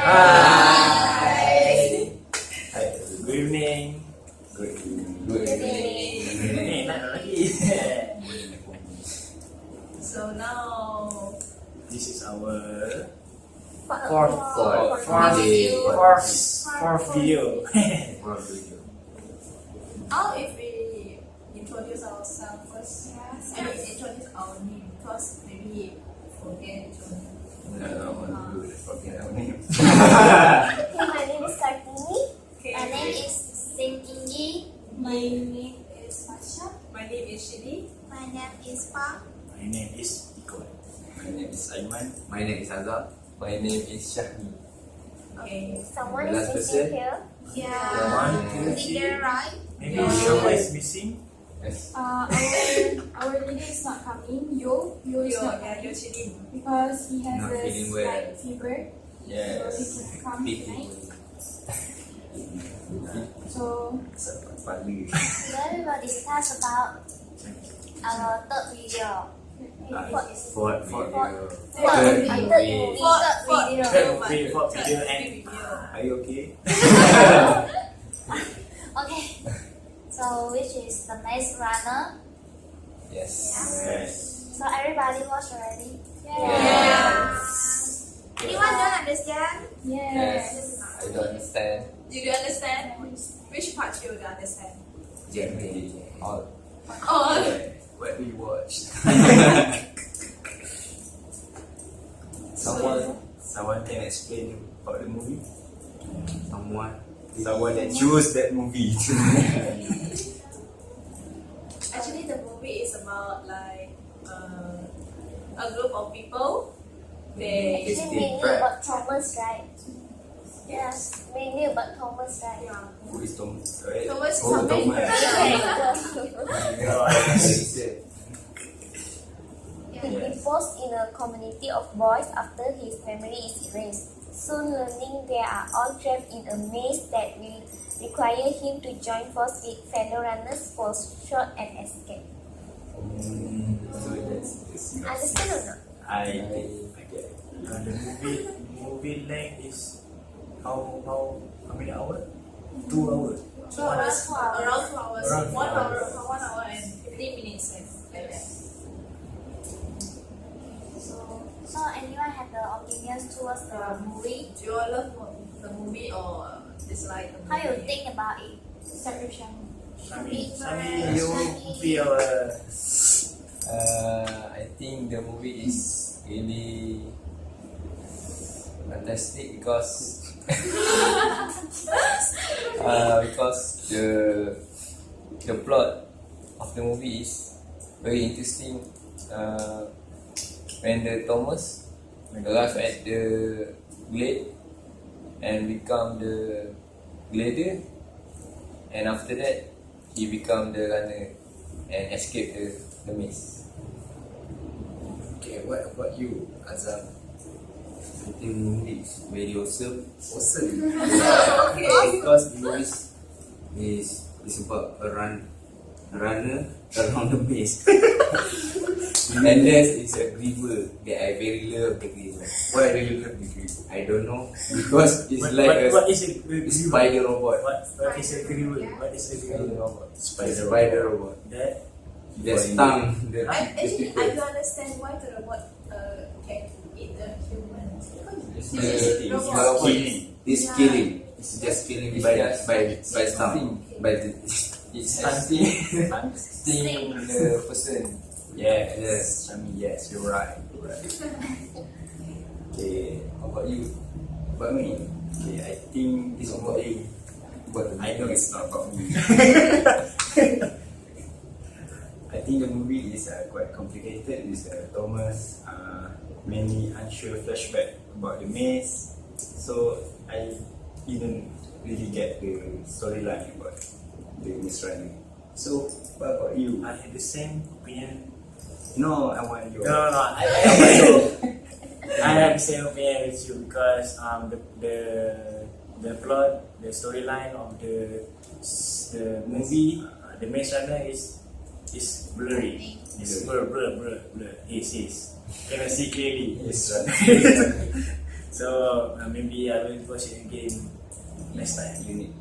Hi. Good evening. Good evening. Good evening. Nak lagi. So now, This is our Fourth fourth video. how if we introduce ourselves first? And introduce our name because maybe forget each other. Forget our name. Okay, my name is Kartini. Okay. My name is Sengkingi. My name is Masha. My name is Shidi. My name is Pa. My name is Iko. My name is Aiman. My name is Azhar. My name is Shahni. Okay. Someone The last is missing person? here. One, two, Leader, right? Maybe Showa is missing. Yes. Our leader is not coming. Yo is not Yo coming Shidi. because he has Not a feeling well. slight fever, so he Yes. can come tonight. So Pagi. Today we will discuss about our third video. Fourth video. Third movie. video. Fourth video and Are you okay? Okay. So which is the Maze Runner? Yes. yes. So everybody watch already? Anyone don't understand? Yes. I don't understand. Do you understand? Which part you don't understand? Generally, all. Oh. What we watched. Someone can explain about the movie. Someone Someone that choose that movie. Actually, the movie is about like a group of people. They Actually, we knew about Thomas, right? Yes, we knew about Thomas, right? Who is Thomas? Right? Thomas is Oh, something. Thomas. He evolves in a community of boys after his memory is erased. Soon learning they are all trapped in a maze that will require him to join force with fellow runners for short and escape. So that's Understand or not? I get it. The movie length is how many hours? 2 hours. 2 hours, around 2 hours, Around 1 hour, 2 hours. 1 hour and 15 minutes, like that. So anyone have the opinions towards the movie? Do you all love the movie or dislike the movie? How you think about it? start with Shani. Sami, you be our I think the movie is really fantastic because the plot of the movie is very interesting. When the Thomas arrive at the glade and become the glider, and after that he become the runner and escape the maze. Okay, what about you, Azam? I think the movie is very awesome. Awesome. Because the movie is about a runner around the maze. And then it's a river that I very love the river. Why I really love the river? I don't know. Because it's like what a is a spider robot. What is a grill? What is a Spider grill? robot. Spider Spider robot. That That's tongue. Actually, I don't understand why the robot can eat the humans. It's This is robot. It's killing. It's just killing by stung. It's sting the person. yes, Sami, yes, you're right. Okay, how about you? About me, okay, I think this movie. But I know it's not about me. I think the movie is quite complicated. With Thomas, many unsure flashback about the maze, so I didn't really get the storyline about the maze running. So, what about you? I have the same opinion. No, I want you. No, I want you. I have the same opinion with you because the plot, the storyline of the movie, the maze runner is blurry. It's blur. Is cannot see clearly. Yes. So but maybe I will watch it again next time. You need.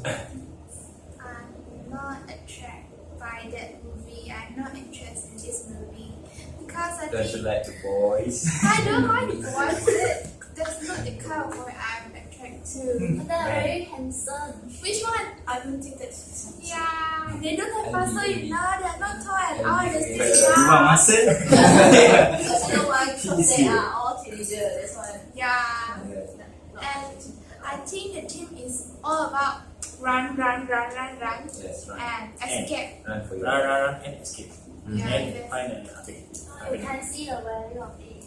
I'm not attracted by that movie. I'm not interested in this movie because I Don't you think like the boys? I don't like the boys. That's not the kind of boy I'm attracted to. They're very handsome. Which one? I don't think that's Yeah, they don't have muscle baby. enough. They're not tall at all. They're baby. still You want young. muscle? because you know why? Because they Easy. are all teenagers. That's why. Yeah, Not and I think the team is all about run, Yes, right. and escape. Run for your Run, and escape. Yeah, And yes. find a happy. You can see the value of it.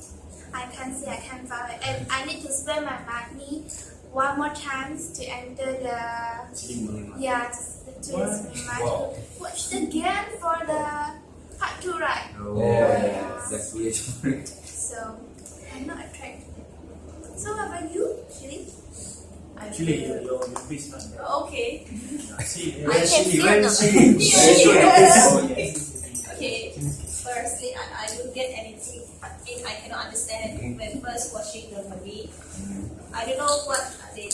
I can see I can find it, and I need to spend my money one more chance to enter the Cinema. yeah to What? the cinema Wow. to watch the game for the part 2, right? Oh, Yeah. that's weird. So I'm not attracted. So how about you, Chili? Actually, your face not there. Okay. See, I can see when it. Oh, yes. Okay. Firstly, I don't get anything. I cannot understand when first watching the movie. I don't know what they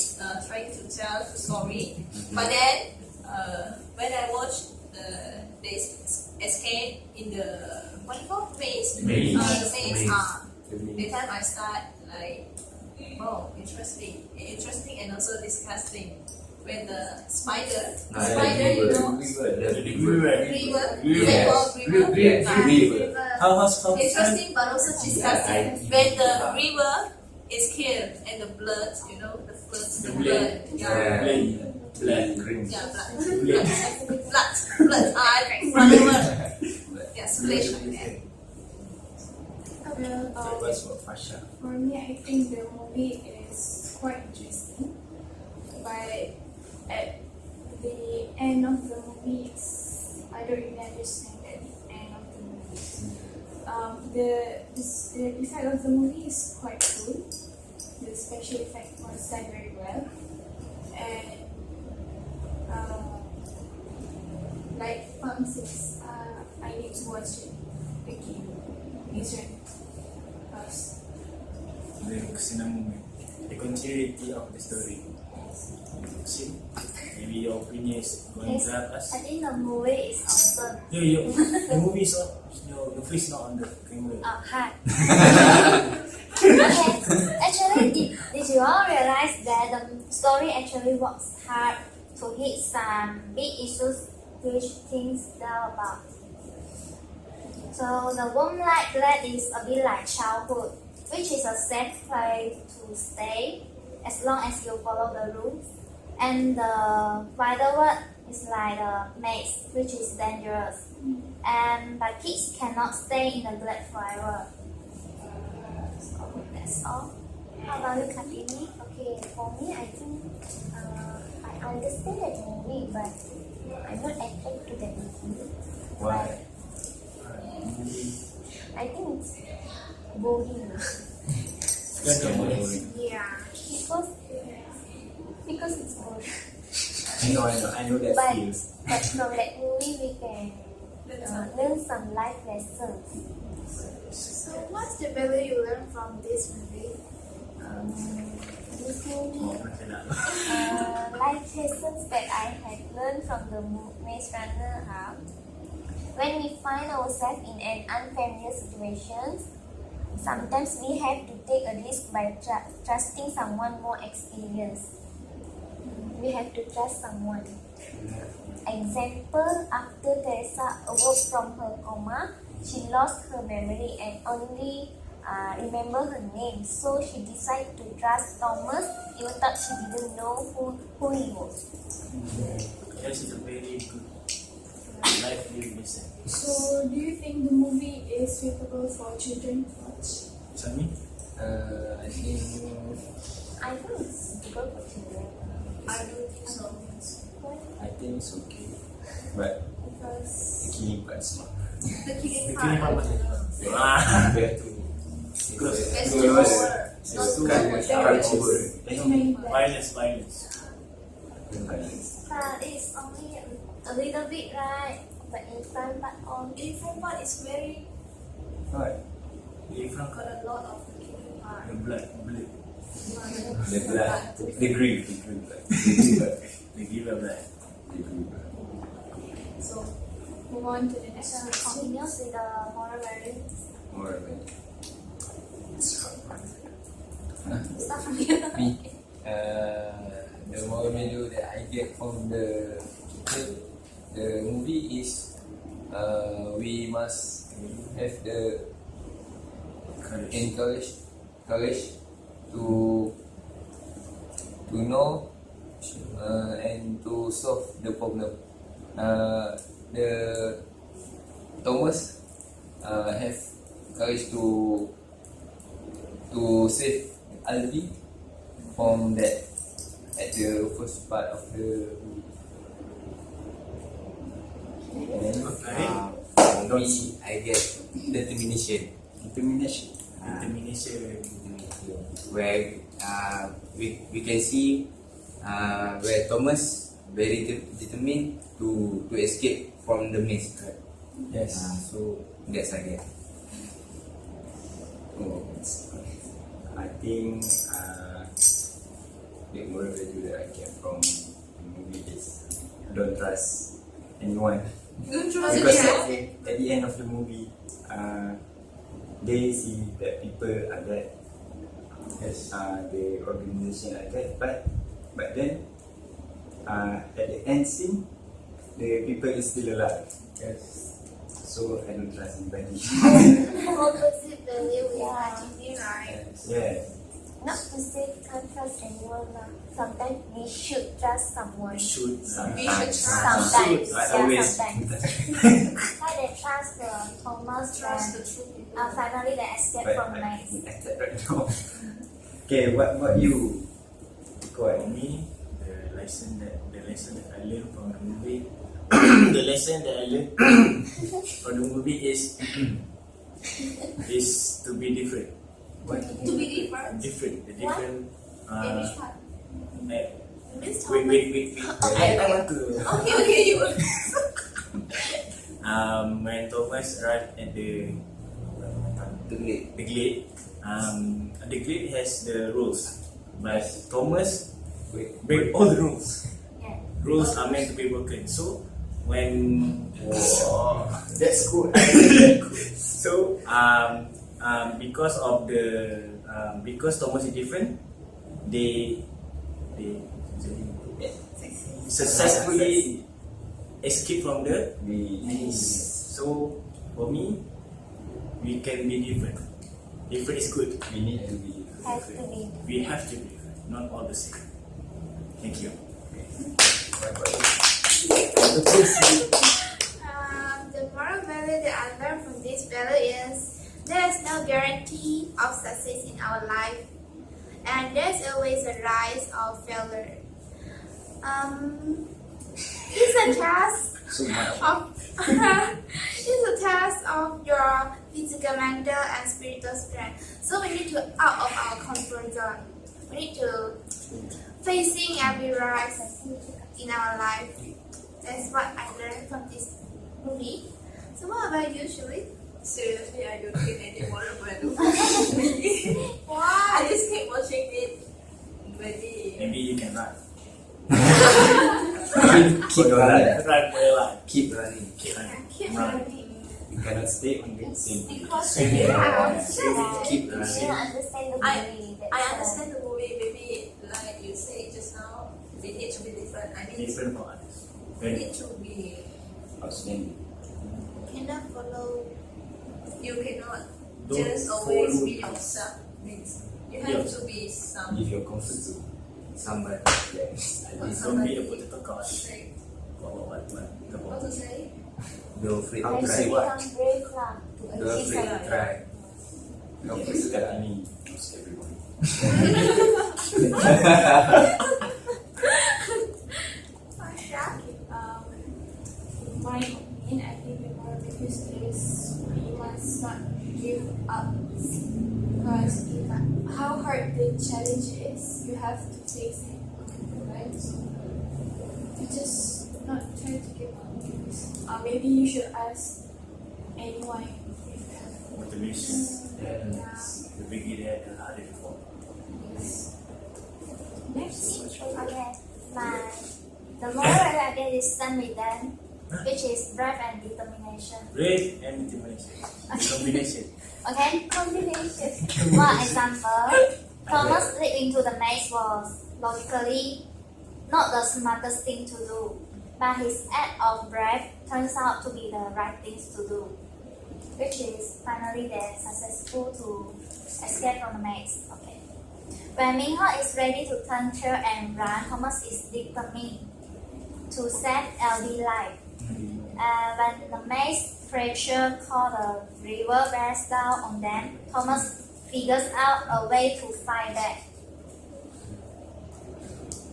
trying to tell the story. But then when I watched they escape in the what do you call maze? Maze. The maze. Maze. The time I start like oh interesting and also disgusting. When the spider, you know, river, Yes. River. How interesting but also disgusting. When the river is killed and the blood, you know, the blood, yeah, Black green. yeah, blood, run over, yeah, splash like that. Well, That was for Fasha. for me, I think the movie is quite interesting, but at the end of the movie, I don't really understand at the end of the movie. The effect of the movie is quite cool. The special effect was done very well, and like Pam says, I need to watch it again. It's right. Because The cinema, the continuity of the story. See, maybe your opinion is going to help us. I think the movie is awesome. The movie is on. Your face not on the camera. Oh, hi. Okay. Actually, did you all realize that the story actually works hard to hit some big issues which things tell about? So the warm light glad is a bit like childhood, which is a safe place to stay as long as you follow the rules. And the wider world is like a maze, which is dangerous. And but kids cannot stay in the glade forever. So that's all. How about you, Katini? Okay, for me, I think I understand that movie, but I'm not attracted to that movie. Why? I think it's boring yeah. because it's boring. I know that But, feels. but from that movie, we can learn some life lessons. So what's the value you learn from this movie? This movie, Oh, macam nak. life lessons that I had learned from the Maze Runner are when we find ourselves in an unfamiliar situation, sometimes we have to take a risk by trusting someone more experienced. We have to trust someone. Example, after Teresa awoke from her coma, she lost her memory and only remember her name. So she decided to trust Thomas even though she didn't know who he was. That is a very good life lesson. So do you think the movie is suitable for children to watch? Sami? I think I think it's good for children. I don't think so. I think it's okay, but Because the killing part is not. The killing The killing part. part. Ah. Compared to Good. It's too over. It's not too over. Violence. the violence. It's only a little bit, right? But in front part on. The killing part is very Right. The front got a lot of the killing part. the blood. The blood, the grief, The giver blood. So move on to the next So question. continues with the moral value. More of it. Start from here. Me, the moral value that I get from the movie is we must have the courage to know and to solve the problem. The Thomas have courage to save Albi from that at the first part of the movie. And for me, I get determination. Determination. Determination. Where we can see where Thomas very determined to escape from the maze. Yes. So that's I get. Oh, I think the moral value that I get from the movie is don't trust anyone. Don't trust Because anyone. at the end of the movie, they see that people are dead. Yes. The organization are dead, but then at the end scene, the people is still alive. Yes. So I don't trust anybody. Opposite value with RGB, right? Yes. Not to say can't trust anyone lah. Sometimes we should trust someone. Shoot. Sometimes. Sometimes, Not yeah, always. sometimes. How they trust Thomas Trust and the true people. finally they escape But from I'm maze. acted right now. Okay, what about you? For me, the lesson that I learned from the movie, the lesson that I learned from the movie is to be different. What? To be different. Different. The What? different. In which part? Like, Miss wait. I want to. Okay, you. When Thomas arrived at the Great. glade, the glade has the rules, but Thomas break all the rules. Yeah. Rules are meant to be broken. So when That's good. so because of the because Thomas is different, they successfully escape from the maze. So for me, we can be different. Different is good. We need to be. Have to be. We have to be different, not all the same. Thank you. The moral value that I learned from this value is there is no guarantee of success in our life, and there's always a rise of failure. It's a task of it's a test of your physical, mental, and spiritual strength. So we need to out of our comfort zone. We need to facing every rise in our life. That's what I learned from this movie. So what about you, Shirley? Seriously, I don't think any more value. I Why? just keep watching it. Very. Maybe you can run. Keep running. Run for your life. Keep running. Keep running. Keep Run. running. You cannot stay on the same thing. Because Same here. Keep you running. don't understand the I movie. I understand the movie. Maybe like you say just now, we need to be different. I need Different from others. we need to be. Outstanding. Cannot follow. You cannot Don't just always follow be yourself. Means you have to be some. Leave your comfort zone. Somebody. Yes. Don't be a potato card. Say, What? what to say? Don't afraid How to to try. say what? Become brave lah. Don't afraid to try. No, that me knows everyone. My opinion, I think the moral values is we must not give up. Because how hard the challenge is, you have to face it. Right? So you just not try to give up. Maybe you should ask anyone if you have Motivation. The beginner and the hard before. get his son with them, which is brave and determination. Brave and determination. Combination. Okay, combination. For example, Thomas leaping into the maze was logically not the smartest thing to do, but his act of brave turns out to be the right things to do, which is finally they're successful to escape from the maze. Okay. When Minho is ready to turn tail and run, Thomas is determined to save LB life. When the maze pressure called the river bears down on them, Thomas figures out a way to fight back.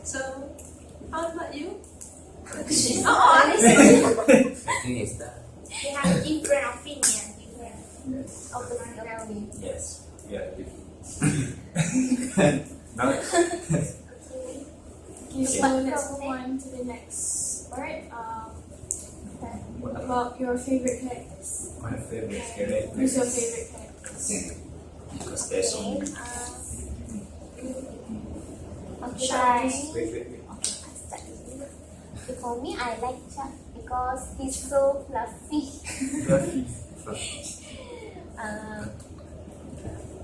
So, how about you? Oh, listen. I think it's that. We have different opinion. Yes. Of the story. Yes. We are different. No. Okay, so let's move on to the next part. About your favorite characters. My favorite character. Who's your favorite character? Yeah. Because there's so Okay. many. Okay. Wait. I start with you. For me, I like Chuck because he's so fluffy.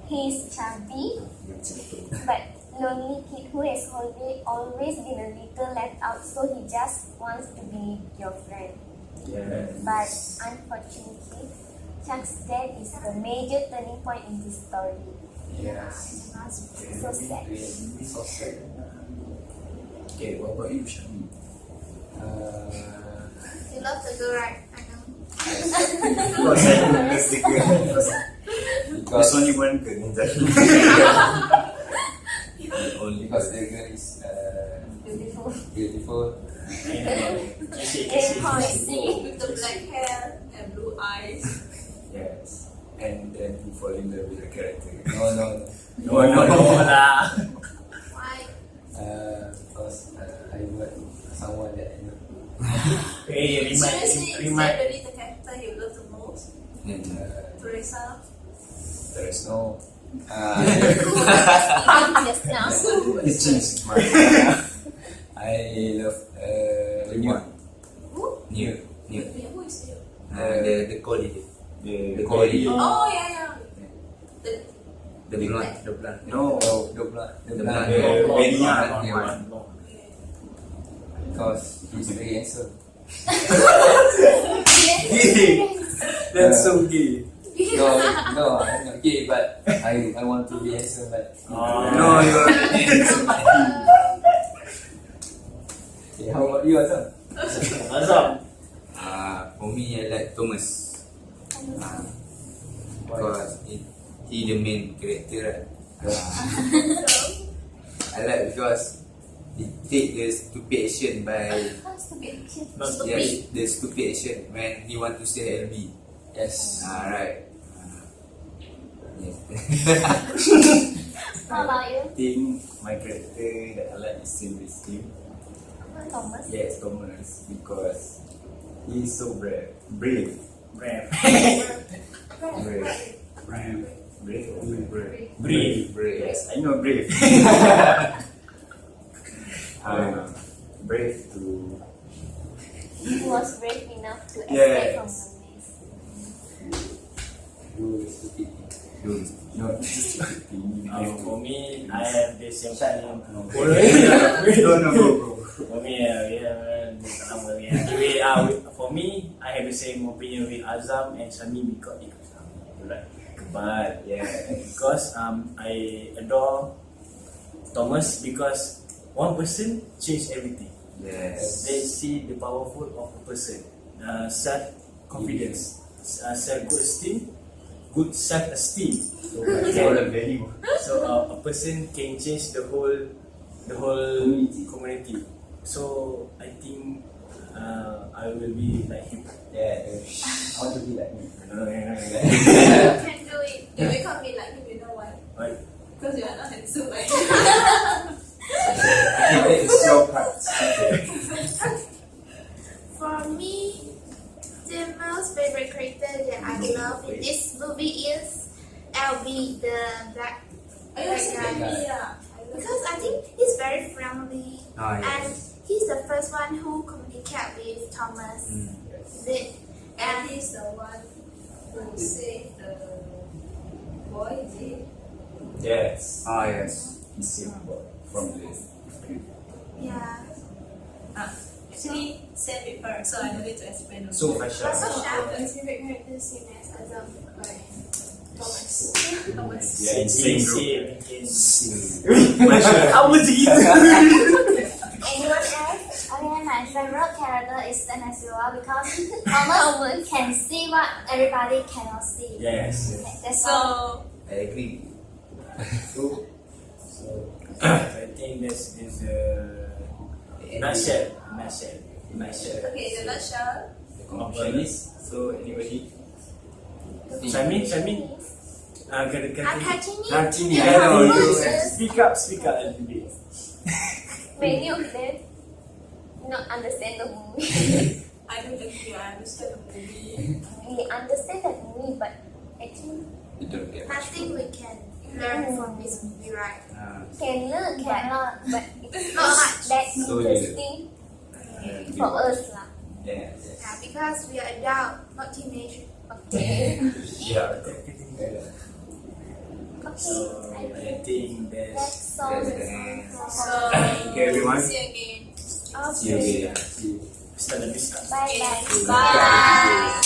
He's chubby, but lonely kid who has always been a little left out, so he just wants to be your friend. Yes. But unfortunately, Chuck's death is the major turning point in this story. Yes. So sad. So sad. Okay, what about you, Shami? You love the girl, right? I know. Because that's the girl. There's only one girl in that. Only because the girl is Beautiful. beautiful. With the black hair and blue eyes. Yes. And then he fall in love with the character. No. No lah. Why? Because I want someone that I know. Hey, Seriously, is remind. that really the character you love the most? And Teresa? There is no. Just now. It's changed my. I love New. Who? new Yeah, who is you? the colleague, The colleague. Oh, yeah. the blonde, No. the blonde, The blonde, very young one. Because he's very handsome. That's so gay. No, I'm not gay, but I want to be handsome, but No, you're. okay, how about you, Azam? Azam. For me, I like Thomas. Because he the main character, right? I like because he take the stupid action by yes, the stupid action when he want to say LB. Yes. Right. Yes. How about you, I think my character that I like is same with him. Thomas? Yes, Thomas, because he's so brave. Brave. Brave. Brave. Brave. Yes, I know brave. Brave to. He was brave enough to escape Yes. from the maze. Do stupid thing. No, just For me, I have the same feeling. No, bro. For me, for me, I have the same opinion with Azam and Shami because like, but Yeah. because I adore Thomas because one person changed everything. Yes. They see the powerful of a person, self confidence, self good self esteem. So that's all the value. So a person can change the whole community. So I think I will be like him. Yeah. I want to be like him. You can do it. You become me like him, you know why? Right. Because you are not handsome like It's your part. For me, the most favorite character that I love in this movie is LB, the black I also guy. think, yeah. Because I think he's very friendly Ah, and yes. he's the first one who communicate with Thomas. And he's the one who saved the boy, is it? Yes. Ah, yes. He saved the boy from the creep. Yeah. Actually, same with her, so I don't need to explain. So Fasha. My favorite character is same as Azam by Thomas. Thomas. Yeah, in same group. Apa macam gitu? Anyone else? Okay, my favorite character is Venezuela because Thomas can see what everybody cannot see. Yes. That's all. So, I agree. So I think this is a nutshell. okay, in a nutshell, Chinese. So anybody? Syamin? Kartini. Speak up a little bit. Many of them not understand the movie. I don't agree, I understand the movie. We understand the movie, but actually You don't get I think we can learn from this movie, right? can learn, but it's Not not much. that So interesting for us lah. Yes. Yeah, because we are adult, not teenage. Okay. Yeah. Okay. I think That's that's all. That's the end. So, Okay, everyone. see you again. See you again. See you. Hasta la vista. Bye bye. Bye.